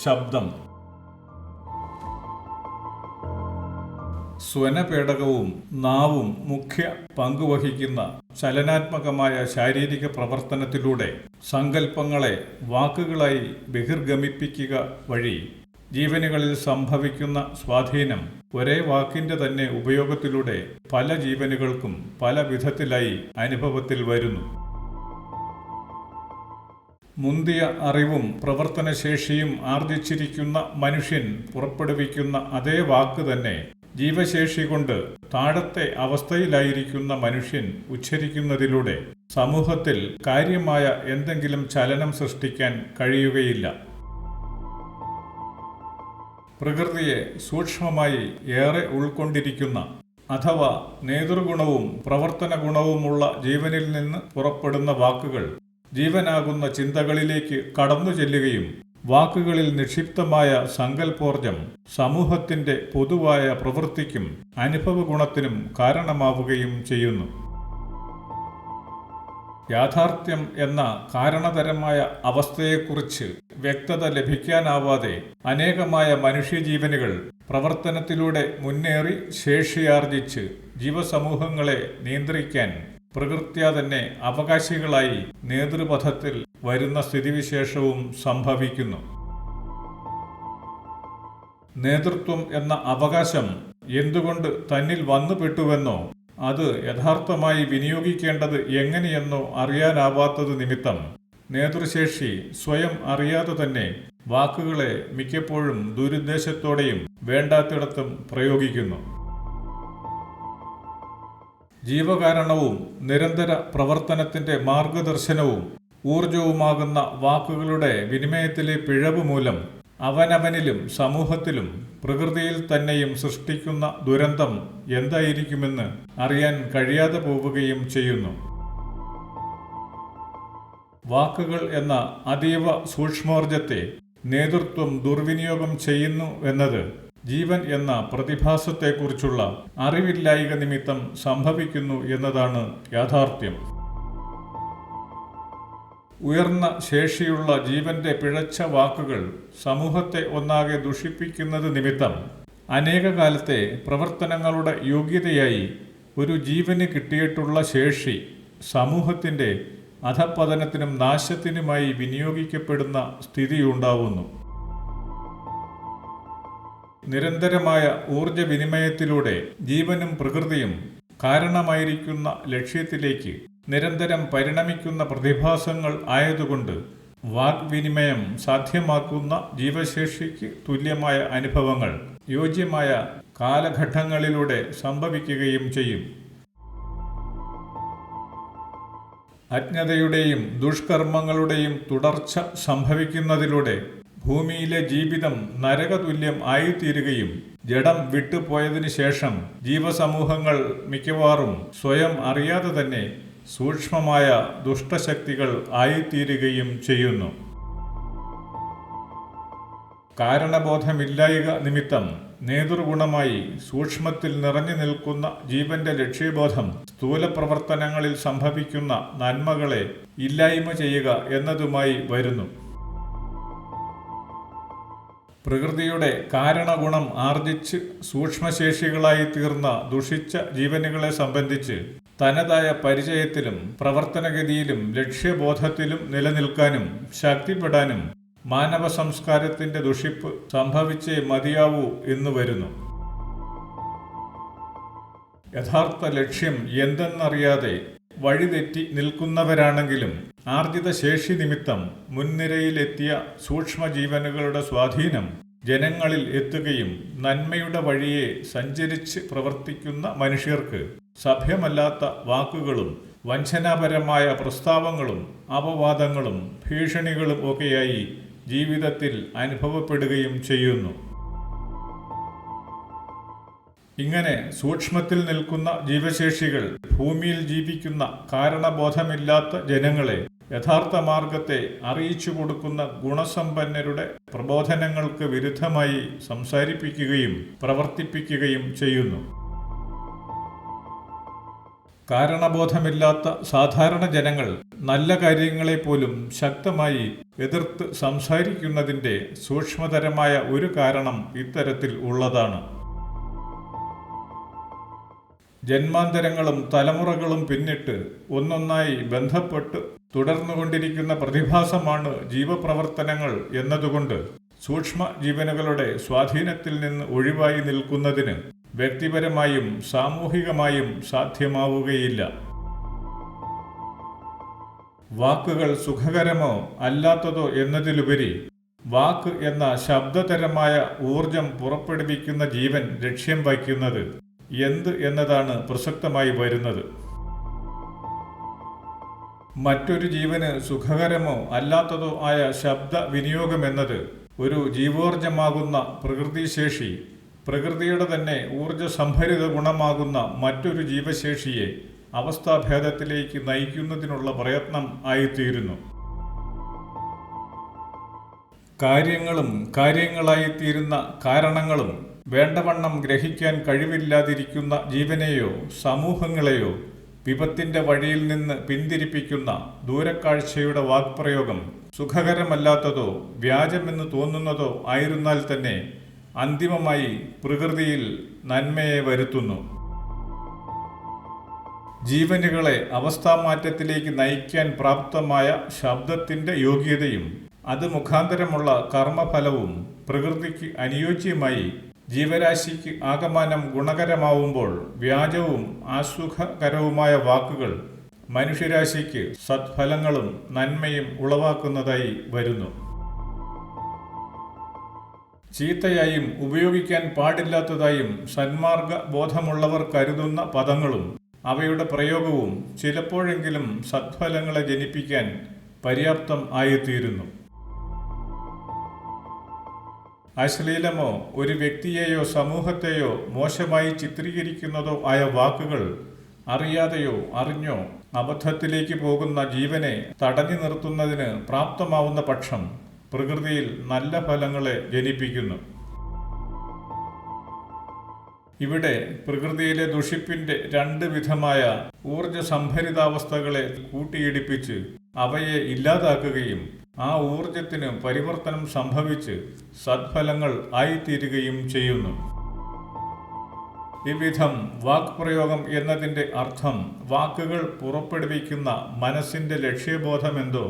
ശബ്ദം. സ്വനപേടകവും നാവും മുഖ്യ പങ്കുവഹിക്കുന്ന ചലനാത്മകമായ ശാരീരിക പ്രവർത്തനത്തിലൂടെ സങ്കല്പങ്ങളെ വാക്കുകളായി ബഹിർഗമിപ്പിക്കുക വഴി ജീവനുകളിൽ സംഭവിക്കുന്ന സ്വാധീനം ഒരേ വാക്കിന്റെ തന്നെ ഉപയോഗത്തിലൂടെ പല ജീവനുകൾക്കും പല വിധത്തിലായി അനുഭവത്തിൽ വരുന്നു. മുന്തിയ അറിവും പ്രവർത്തനശേഷിയും ആർജിച്ചിരിക്കുന്ന മനുഷ്യൻ പുറപ്പെടുവിക്കുന്ന അതേ വാക്ക് തന്നെ ജീവശേഷി കൊണ്ട് താഴത്തെ അവസ്ഥയിലായിരിക്കുന്ന മനുഷ്യൻ ഉച്ചരിക്കുന്നതിലൂടെ സമൂഹത്തിൽ കാര്യമായ എന്തെങ്കിലും ചലനം സൃഷ്ടിക്കാൻ കഴിയുകയില്ല. പ്രകൃതിയെ സൂക്ഷ്മമായി ഏറെ ഉൾക്കൊണ്ടിരിക്കുന്ന അഥവാ നേതൃഗുണവും പ്രവർത്തന ഗുണവുമുള്ള ജീവനിൽ നിന്ന് പുറപ്പെടുന്ന വാക്കുകൾ ജീവനാകുന്ന ചിന്തകളിലേക്ക് കടന്നു ചെല്ലുകയും വാക്കുകളിൽ നിക്ഷിപ്തമായ സങ്കല്പോർജം സമൂഹത്തിന്റെ പൊതുവായ പ്രവൃത്തിക്കും അനുഭവ ഗുണത്തിനും കാരണമാവുകയും ചെയ്യുന്നു. യാഥാർത്ഥ്യം എന്ന കാരണതരമായ അവസ്ഥയെക്കുറിച്ച് വ്യക്തത ലഭിക്കാനാവാതെ അനേകമായ മനുഷ്യജീവനുകൾ പ്രവർത്തനത്തിലൂടെ മുന്നേറി ശേഷിയാർജിച്ച് ജീവസമൂഹങ്ങളെ നിയന്ത്രിക്കാൻ പ്രകൃത്യാ തന്നെ അവകാശികളായി നേതൃപഥത്തിൽ വരുന്ന സ്ഥിതിവിശേഷവും സംഭവിക്കുന്നു. നേതൃത്വം എന്ന അവകാശം എന്തുകൊണ്ട് തന്നിൽ വന്നുപെട്ടുവെന്നോ അത് യഥാർത്ഥമായി വിനിയോഗിക്കേണ്ടത് എങ്ങനെയെന്നോ അറിയാനാവാത്തത് നിമിത്തം നേതൃശേഷി സ്വയം അറിയാതെ തന്നെ വാക്കുകളെ മിക്കപ്പോഴും ദുരുദ്ദേശത്തോടെയും വേണ്ടാത്തിടത്തും പ്രയോഗിക്കുന്നു. ജീവകാരണവും നിരന്തര പ്രവർത്തനത്തിന്റെ മാർഗദർശനവും ഊർജവുമാകുന്ന വാക്കുകളുടെ വിനിമയത്തിലെ പിഴവ് മൂലം അവനവനിലും സമൂഹത്തിലും പ്രകൃതിയിൽ തന്നെയും സൃഷ്ടിക്കുന്ന ദുരന്തം എന്തായിരിക്കുമെന്ന് അറിയാൻ കഴിയാതെ പോവുകയും ചെയ്യുന്നു. വാക്കുകൾ എന്ന അതീവ സൂക്ഷ്മോർജത്തെ നേതൃത്വം ദുർവിനിയോഗം ചെയ്യുന്നു എന്നത് ജീവൻ എന്ന പ്രതിഭാസത്തെക്കുറിച്ചുള്ള അറിവില്ലായ്ക നിമിത്തം സംഭവിക്കുന്നു എന്നതാണ് യാഥാർത്ഥ്യം. ഉയർന്ന ശേഷിയുള്ള ജീവന്റെ പിഴച്ച വാക്കുകൾ സമൂഹത്തെ ഒന്നാകെ ദുഷിപ്പിക്കുന്നത് നിമിത്തം അനേക കാലത്തെ പ്രവർത്തനങ്ങളുടെ യോഗ്യതയായി ഒരു ജീവന് കിട്ടിയിട്ടുള്ള ശേഷി സമൂഹത്തിന്റെ അധഃപതനത്തിനും നാശത്തിനുമായി വിനിയോഗിക്കപ്പെടുന്ന സ്ഥിതിയുണ്ടാവുന്നു. നിരന്തരമായ ഊർജവിനിമയത്തിലൂടെ ജീവനും പ്രകൃതിയും കാരണമായിരിക്കുന്ന ലക്ഷ്യത്തിലേക്ക് നിരന്തരം പരിണമിക്കുന്ന പ്രതിഭാസങ്ങൾ ആയതുകൊണ്ട് വാഗ്വിനിമയം സാധ്യമാക്കുന്ന ജീവശേഷിക്ക് തുല്യമായ അനുഭവങ്ങൾ യോജ്യമായ കാലഘട്ടങ്ങളിലൂടെ സംഭവിക്കുകയും ചെയ്യും. അജ്ഞതയുടെയും ദുഷ്കർമ്മങ്ങളുടെയും തുടർച്ച സംഭവിക്കുന്നതിലൂടെ ഭൂമിയിലെ ജീവിതം നരകതുല്യം ആയിത്തീരുകയും ജഡം വിട്ടുപോയതിനു ശേഷം ജീവസമൂഹങ്ങൾ മിക്കവാറും സ്വയം അറിയാതെ തന്നെ സൂക്ഷ്മമായ ദുഷ്ടശക്തികൾ ആയിത്തീരുകയും ചെയ്യുന്നു. കാരണബോധമില്ലായ്ക നിമിത്തം നേതൃഗുണമായി സൂക്ഷ്മത്തിൽ നിറഞ്ഞു നിൽക്കുന്ന ജീവന്റെ ലക്ഷ്യബോധം സ്ഥൂലപ്രവർത്തനങ്ങളിൽ സംഭവിക്കുന്ന നന്മകളെ ഇല്ലായ്മ ചെയ്യുക എന്നതുമായി വരുന്നു. പ്രകൃതിയുടെ കാരണഗുണം ആർജിച്ച് സൂക്ഷ്മശേഷികളായി തീർന്ന ദുഷിച്ച ജീവനുകളെ സംബന്ധിച്ച് തനതായ പരിചയത്തിലും പ്രവർത്തനഗതിയിലും ലക്ഷ്യബോധത്തിലും നിലനിൽക്കാനും ശക്തിപ്പെടാനും മാനവ സംസ്കാരത്തിന്റെ ദുഷിപ്പ് സംഭവിച്ചേ മതിയാവൂ എന്ന് വരുന്നു. യഥാർത്ഥ ലക്ഷ്യം എന്തെന്നറിയാതെ വഴിതെറ്റി നിൽക്കുന്നവരാണെങ്കിലും ആർജിത ശേഷി നിമിത്തം മുൻനിരയിലെത്തിയ സൂക്ഷ്മജീവനുകളുടെ സ്വാധീനം ജനങ്ങളിൽ എത്തുകയും നന്മയുടെ വഴിയെ സഞ്ചരിച്ച് പ്രവർത്തിക്കുന്ന മനുഷ്യർക്ക് സഭ്യമല്ലാത്ത വാക്കുകളും വഞ്ചനാപരമായ പ്രസ്താവങ്ങളും അപവാദങ്ങളും ഭീഷണികളും ഒക്കെയായി ജീവിതത്തിൽ അനുഭവപ്പെടുകയും ചെയ്യുന്നു. ഇങ്ങനെ സൂക്ഷ്മത്തിൽ നിൽക്കുന്ന ജീവശേഷികൾ ഭൂമിയിൽ ജീവിക്കുന്ന കാരണബോധമില്ലാത്ത ജനങ്ങളെ യഥാർത്ഥ മാർഗത്തെ അറിയിച്ചു കൊടുക്കുന്ന ഗുണസമ്പന്നരുടെ പ്രബോധനങ്ങൾക്ക് വിരുദ്ധമായി സംസാരിപ്പിക്കുകയും പ്രവർത്തിപ്പിക്കുകയും ചെയ്യുന്നു. കാരണബോധമില്ലാത്ത സാധാരണ ജനങ്ങൾ നല്ല കാര്യങ്ങളെപ്പോലും ശക്തമായി എതിർത്ത് സംസാരിക്കുന്നതിൻ്റെ സൂക്ഷ്മതരമായ ഒരു കാരണം ഇത്തരത്തിൽ ഉള്ളതാണ്. ജന്മാന്തരങ്ങളും തലമുറകളും പിന്നിട്ട് ഒന്നൊന്നായി ബന്ധപ്പെട്ട് തുടർന്നുകൊണ്ടിരിക്കുന്ന പ്രതിഭാസമാണ് ജീവപ്രവർത്തനങ്ങൾ എന്നതുകൊണ്ട് സൂക്ഷ്മ ജീവനുകളുടെ സ്വാധീനത്തിൽ നിന്ന് ഒഴിവായി നിൽക്കുന്നതിന് വ്യക്തിപരമായും സാമൂഹികമായും സാധ്യമാവുകയില്ല. വാക്കുകൾ സുഖകരമോ അല്ലാത്തതോ എന്നതിലുപരി വാക്ക് എന്ന ശബ്ദതരമായ ഊർജം പുറപ്പെടുവിക്കുന്ന ജീവൻ ലക്ഷ്യം വയ്ക്കുന്നത് എന്ത് എന്നതാണ് പ്രസക്തമായി വരുന്നത്. മറ്റൊരു ജീവന് സുഖകരമോ അല്ലാത്തതോ ആയ ശബ്ദ വിനിയോഗമെന്നത് ഒരു ജീവോർജമാകുന്ന പ്രകൃതിശേഷി പ്രകൃതിയുടെ തന്നെ ഊർജസംഭരിത ഗുണമാകുന്ന മറ്റൊരു ജീവശേഷിയെ അവസ്ഥാഭേദത്തിലേക്ക് നയിക്കുന്നതിനുള്ള പ്രയത്നം ആയിത്തീരുന്നു. കാര്യങ്ങളും കാര്യങ്ങളായിത്തീരുന്ന കാരണങ്ങളും വേണ്ടവണ്ണം ഗ്രഹിക്കാൻ കഴിവില്ലാതിരിക്കുന്ന ജീവനെയോ സമൂഹങ്ങളെയോ വിപത്തിന്റെ വഴിയിൽ നിന്ന് പിന്തിരിപ്പിക്കുന്ന ദൂരക്കാഴ്ചയുടെ വാക്പ്രയോഗം സുഖകരമല്ലാത്തതോ വ്യാജമെന്ന് തോന്നുന്നതോ ആയിരുന്നാൽ തന്നെ അന്തിമമായി പ്രകൃതിയിൽ നന്മയെ വരുത്തുന്നു. ജീവനുകളെ അവസ്ഥാമാറ്റത്തിലേക്ക് നയിക്കാൻ പ്രാപ്തമായ ശബ്ദത്തിന്റെ യോഗ്യതയും അത് മുഖാന്തരമുള്ള കർമ്മഫലവും പ്രകൃതിക്ക് അനുയോജ്യമായി ജീവരാശിക്ക് ആകമാനം ഗുണകരമാവുമ്പോൾ വ്യാജവും അസുഖകരവുമായ വാക്കുകൾ മനുഷ്യരാശിക്ക് സത്ഫലങ്ങളും നന്മയും ഉളവാക്കുന്നതായി വരുന്നു. ചീത്തയായും ഉപയോഗിക്കാൻ പാടില്ലാത്തതായും സന്മാർഗ ബോധമുള്ളവർ കരുതുന്ന പദങ്ങളും അവയുടെ പ്രയോഗവും ചിലപ്പോഴെങ്കിലും സത്ഫലങ്ങളെ ജനിപ്പിക്കാൻ പര്യാപ്തം ആയിത്തീരുന്നു. അശ്ലീലമോ ഒരു വ്യക്തിയെയോ സമൂഹത്തെയോ മോശമായി ചിത്രീകരിക്കുന്നതോ ആയ വാക്കുകൾ അറിയാതെയോ അറിഞ്ഞോ അബദ്ധത്തിലേക്ക് പോകുന്ന ജീവനെ തടഞ്ഞു നിർത്തുന്നതിന് പ്രാപ്തമാവുന്ന പക്ഷം പ്രകൃതിയിൽ നല്ല ഫലങ്ങളെ ജനിപ്പിക്കുന്നു. ഇവിടെ പ്രകൃതിയിലെ ദുഷിപ്പിന്റെ രണ്ട് വിധമായ ഊർജസംഭരിതാവസ്ഥകളെ കൂട്ടിയിടിപ്പിച്ച് അവയെ ഇല്ലാതാക്കുകയും ആ ഊർജത്തിന് പരിവർത്തനം സംഭവിച്ച് സത്ഫലങ്ങൾ ആയിത്തീരുകയും ചെയ്യുന്നു. ഇവിധം വാക്പ്രയോഗം എന്നതിൻ്റെ അർത്ഥം വാക്കുകൾ പുറപ്പെടുവിക്കുന്ന മനസ്സിന്റെ ലക്ഷ്യബോധമെന്തോ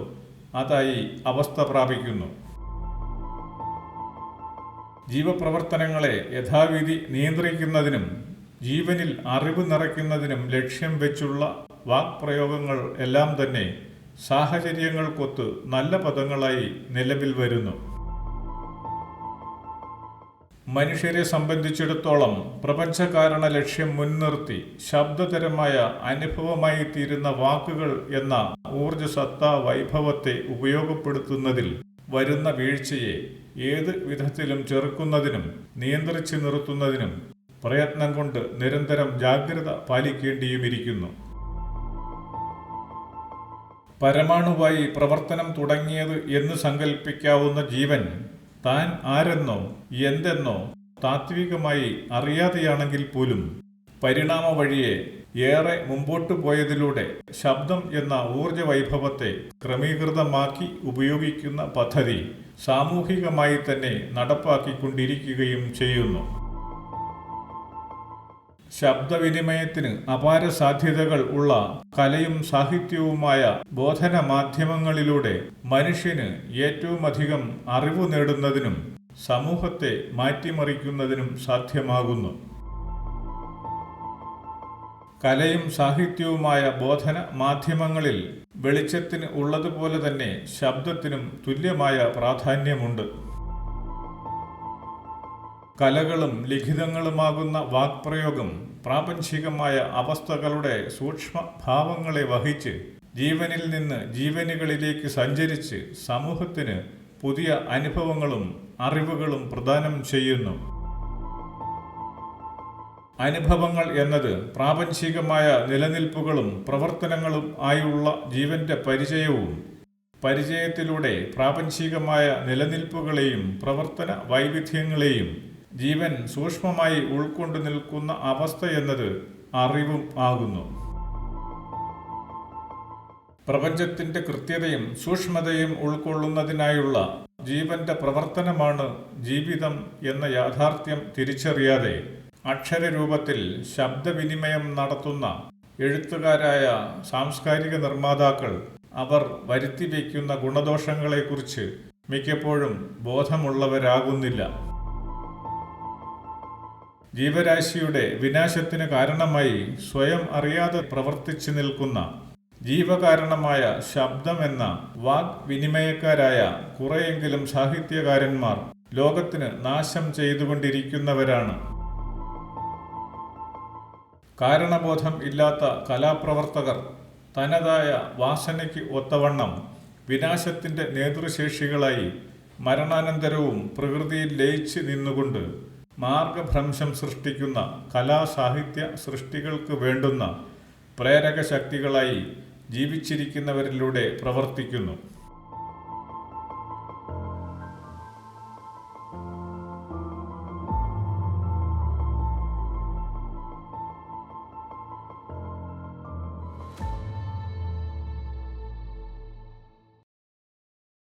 അതായി അവസ്ഥ പ്രാപിക്കുന്നു. ജീവപ്രവർത്തനങ്ങളെ യഥാവിധി നിയന്ത്രിക്കുന്നതിനും ജീവനിൽ അറിവ് നിറയ്ക്കുന്നതിനും ലക്ഷ്യം വെച്ചുള്ള വാക്പ്രയോഗങ്ങൾ എല്ലാം തന്നെ സാഹചര്യങ്ങൾക്കൊത്ത് നല്ല പദങ്ങളായി നിലവിൽ വരുന്നു. മനുഷ്യരെ സംബന്ധിച്ചിടത്തോളം പ്രപഞ്ചകാരണ ലക്ഷ്യം മുൻനിർത്തി ശബ്ദതരമായ അനുഭവമായി തീരുന്ന വാക്കുകൾ എന്ന ഊർജസത്താ വൈഭവത്തെ ഉപയോഗപ്പെടുത്തുന്നതിൽ വരുന്ന വീഴ്ചയെ ഏത് വിധത്തിലും ചെറുക്കുന്നതിനും നിയന്ത്രിച്ചു നിർത്തുന്നതിനും പ്രയത്നം കൊണ്ട് നിരന്തരം ജാഗ്രത പാലിക്കേണ്ടിയുമിരിക്കുന്നു. പരമാണുവായി പ്രവർത്തനം തുടങ്ങിയത് എന്ന് സങ്കല്പിക്കാവുന്ന ജീവൻ താൻ ആരെന്നോ എന്തെന്നോ താത്വികമായി അറിയാതെയാണെങ്കിൽ പോലും പരിണാമ വഴിയെ ഏറെ മുമ്പോട്ടു പോയതിലൂടെ ശബ്ദം എന്ന ഊർജവൈഭവത്തെ ക്രമീകൃതമാക്കി ഉപയോഗിക്കുന്ന പദ്ധതി സാമൂഹികമായി തന്നെ നടപ്പാക്കിക്കൊണ്ടിരിക്കുകയും ചെയ്യുന്നു. ശബ്ദവിനിമയത്തിന് അപാര സാധ്യതകൾ ഉള്ള കലയും സാഹിത്യവുമായ ബോധന മാധ്യമങ്ങളിലൂടെ മനുഷ്യന് ഏറ്റവുമധികം അറിവ് നേടുന്നതിനും സമൂഹത്തെ മാറ്റിമറിക്കുന്നതിനും സാധ്യമാകുന്നു. കലയും സാഹിത്യവുമായ ബോധന മാധ്യമങ്ങളിൽ വെളിച്ചത്തിന് ഉള്ളതുപോലെ തന്നെ ശബ്ദത്തിനും തുല്യമായ പ്രാധാന്യമുണ്ട്. കലകളും ലിഖിതങ്ങളുമാകുന്ന വാക്പ്രയോഗം പ്രാപഞ്ചികമായ അവസ്ഥകളുടെ സൂക്ഷ്മഭാവങ്ങളെ വഹിച്ച് ജീവനിൽ നിന്ന് ജീവനുകളിലേക്ക് സഞ്ചരിച്ച് സമൂഹത്തിന് പുതിയ അനുഭവങ്ങളും അറിവുകളും പ്രദാനം ചെയ്യുന്നു. അനുഭവങ്ങൾ എന്നത് പ്രാപഞ്ചികമായ നിലനിൽപ്പുകളും പ്രവർത്തനങ്ങളും ആയുള്ള ജീവന്റെ പരിചയവും പരിചയത്തിലൂടെ പ്രാപഞ്ചികമായ നിലനിൽപ്പുകളെയും പ്രവർത്തന വൈവിധ്യങ്ങളെയും ജീവൻ സൂക്ഷ്മമായി ഉൾക്കൊണ്ടു നിൽക്കുന്ന അവസ്ഥ എന്നത് അറിവും ആകുന്നു. പ്രപഞ്ചത്തിന്റെ കൃത്യതയും സൂക്ഷ്മതയും ഉൾക്കൊള്ളുന്നതിനായുള്ള ജീവന്റെ പ്രവർത്തനമാണ് ജീവിതം എന്ന യാഥാർത്ഥ്യം തിരിച്ചറിയാതെ അക്ഷരരൂപത്തിൽ ശബ്ദവിനിമയം നടത്തുന്ന എഴുത്തുകാരായ സാംസ്കാരിക നിർമ്മാതാക്കൾ അവർ വരുത്തിവെക്കുന്ന ഗുണദോഷങ്ങളെക്കുറിച്ച് മിക്കപ്പോഴും ബോധമുള്ളവരാകുന്നില്ല. ജീവരാശിയുടെ വിനാശത്തിന് കാരണമായി സ്വയം അറിയാതെ പ്രവർത്തിച്ചു നിൽക്കുന്ന ജീവകാരണമായ ശബ്ദമെന്ന വാഗ്വിനിമയക്കാരായ കുറെയെങ്കിലും സാഹിത്യകാരന്മാർ ലോകത്തിന് നാശം ചെയ്തുകൊണ്ടിരിക്കുന്നവരാണ്. കാരണബോധം ഇല്ലാത്ത കലാപ്രവർത്തകർ തനതായ വാസനയ്ക്ക് ഒത്തവണ്ണം വിനാശത്തിൻ്റെ നേതൃശേഷികളായി മരണാനന്തരവും പ്രകൃതിയിൽ ലയിച്ച് നിന്നുകൊണ്ട് മാർഗഭ്രംശം സൃഷ്ടിക്കുന്ന കലാസാഹിത്യ സൃഷ്ടികൾക്ക് വേണ്ടുന്ന പ്രേരക ശക്തികളായി ജീവിച്ചിരിക്കുന്നവരിലൂടെ പ്രവർത്തിക്കുന്നു.